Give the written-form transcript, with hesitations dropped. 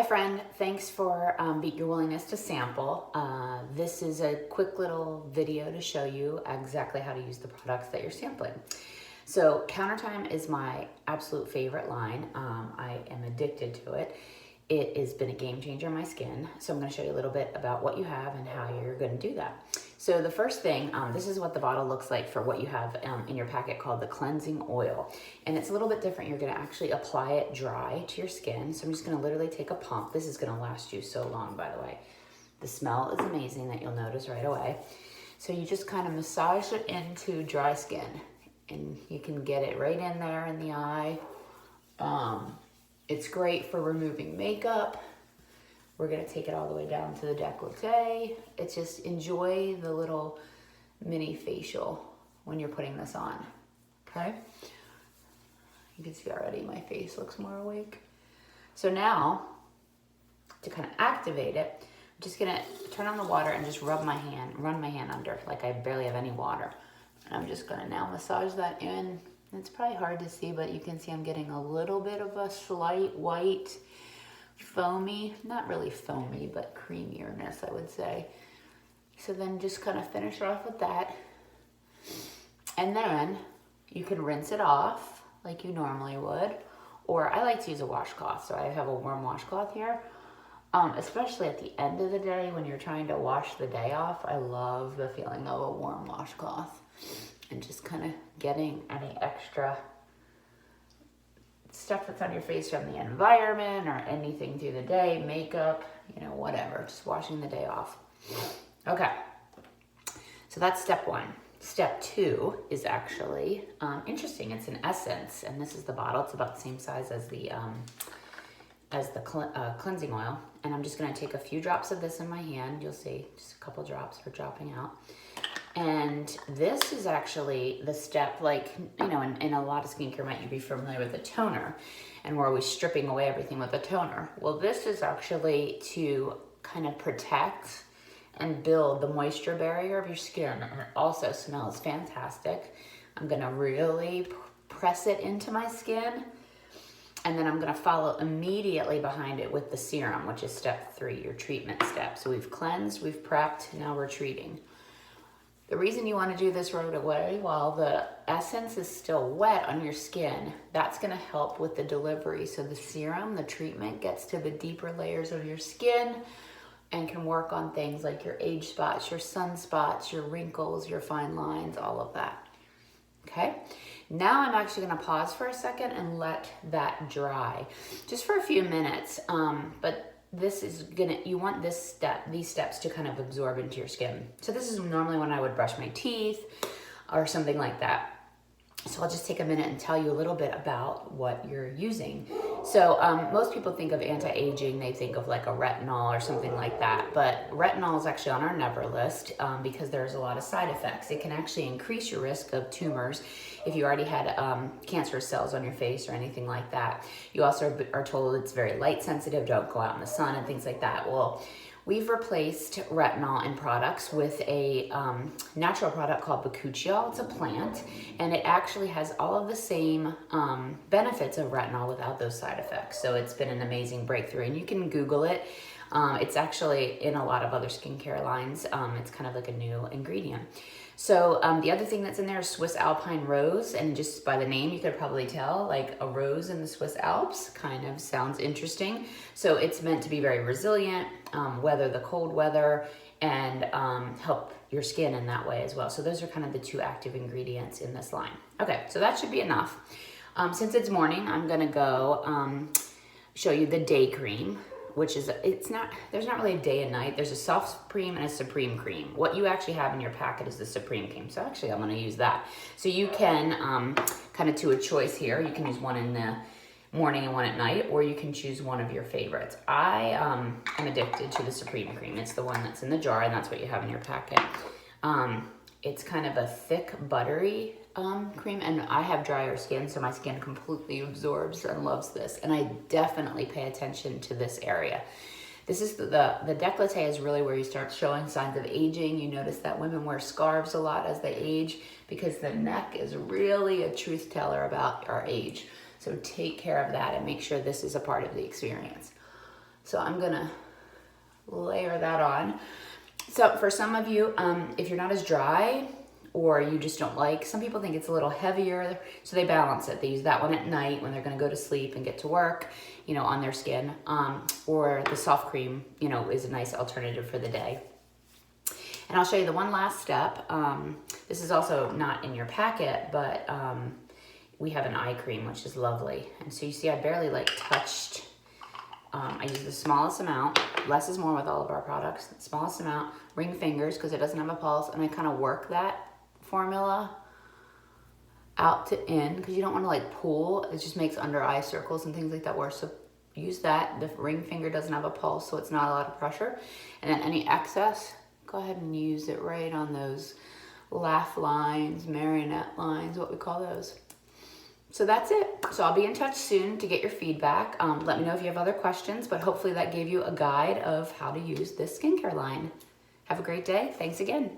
friend, thanks for your willingness to sample. This is a quick little video to show you exactly how to use the products that you're sampling. So Countertime is my absolute favorite line. I am addicted to it. It has been a game changer in my skin. So I'm going to show you a little bit about what you have and how you're going to do that. So the first thing, this is what the bottle looks like for what you have in your packet called the cleansing oil. And it's a little bit different. You're going to actually apply it dry to your skin. So I'm just going to literally take a pump. This is going to last you so long, by the way. The smell is amazing that you'll notice right away. So you just kind of massage it into dry skin. And you can get it right in there in the eye. It's great for removing makeup. We're gonna take it all the way down to the décolleté. It's just enjoy the little mini facial when you're putting this on, okay? You can see already my face looks more awake. So now, to kind of activate it, I'm just gonna turn on the water and just run my hand under, like I barely have any water. And I'm just gonna now massage that in. It's probably hard to see, but you can see I'm getting a little bit of a slight white, foamy, not really foamy, but creamierness, I would say. So then just kind of finish off with that. And then you can rinse it off like you normally would. Or I like to use a washcloth, so I have a warm washcloth here. Especially at the end of the day when you're trying to wash the day off, I love the feeling of a warm washcloth. And just kind of getting any extra stuff that's on your face from the environment or anything through the day, makeup, you know, whatever, just washing the day off. Okay, so that's step one. Step two is actually interesting. It's an essence, and this is the bottle. It's about the same size as the cleansing oil. And I'm just gonna take a few drops of this in my hand. You'll see just a couple drops are dropping out. And this is actually the step, like, you know, in a lot of skincare, might you be familiar with a toner, and we're always stripping away everything with a toner. Well, this is actually to kind of protect and build the moisture barrier of your skin. And it also smells fantastic. I'm gonna really press it into my skin. And then I'm gonna follow immediately behind it with the serum, which is step three, your treatment step. So we've cleansed, we've prepped, now we're treating. The reason you want to do this right away while the essence is still wet on your skin, that's going to help with the delivery. So the serum, the treatment, gets to the deeper layers of your skin and can work on things like your age spots, your sunspots, your wrinkles, your fine lines, all of that. Okay? Now I'm actually going to pause for a second and let that dry just for a few minutes. But this is you want these steps to kind of absorb into your skin. So this is normally when I would brush my teeth or something like that. So I'll just take a minute and tell you a little bit about what you're using. So most people think of anti-aging, they think of like a retinol or something like that. But retinol is actually on our never list because there's a lot of side effects. It can actually increase your risk of tumors if you already had cancerous cells on your face or anything like that. You also are told it's very light sensitive, don't go out in the sun and things like that. Well, we've replaced retinol in products with a natural product called bakuchiol. It's a plant, and it actually has all of the same benefits of retinol without those side effects. So it's been an amazing breakthrough, and you can Google it. It's actually in a lot of other skincare lines. It's kind of like a new ingredient. So the other thing that's in there is Swiss Alpine Rose, and just by the name you could probably tell, like a rose in the Swiss Alps kind of sounds interesting. So it's meant to be very resilient, weather the cold weather, and help your skin in that way as well. So those are kind of the two active ingredients in this line. Okay, so that should be enough. Since it's morning, I'm gonna go show you the day cream, which is, there's not really a day and night. There's a soft cream and a supreme cream. What you actually have in your packet is the supreme cream. So actually I'm gonna use that. So you can kind of to a choice here. You can use one in the morning and one at night, or you can choose one of your favorites. I am addicted to the supreme cream. It's the one that's in the jar, and that's what you have in your packet. It's kind of a thick, buttery cream, and I have drier skin, so my skin completely absorbs and loves this, and I definitely pay attention to this area. This is the décolleté is really where you start showing signs of aging. You notice that women wear scarves a lot as they age because the neck is really a truth teller about our age. So take care of that and make sure this is a part of the experience. So I'm gonna layer that on. So for some of you, if you're not as dry or you just don't like, some people think it's a little heavier, so they balance it. They use that one at night when they're gonna go to sleep and get to work, you know, on their skin. Or the soft cream, you know, is a nice alternative for the day. And I'll show you the one last step. This is also not in your packet, but we have an eye cream, which is lovely. And so you see I barely like touched. I use the smallest amount. Less is more with all of our products. The smallest amount, ring fingers, because it doesn't have a pulse, and I kind of work that formula out to in, because you don't want to like pull. It just makes under eye circles and things like that worse. So use that. The ring finger doesn't have a pulse, so it's not a lot of pressure. And then any excess, go ahead and use it right on those laugh lines, marionette lines, what we call those. So that's it. So I'll be in touch soon to get your feedback. Let me know if you have other questions, but hopefully that gave you a guide of how to use this skincare line. Have a great day. Thanks again.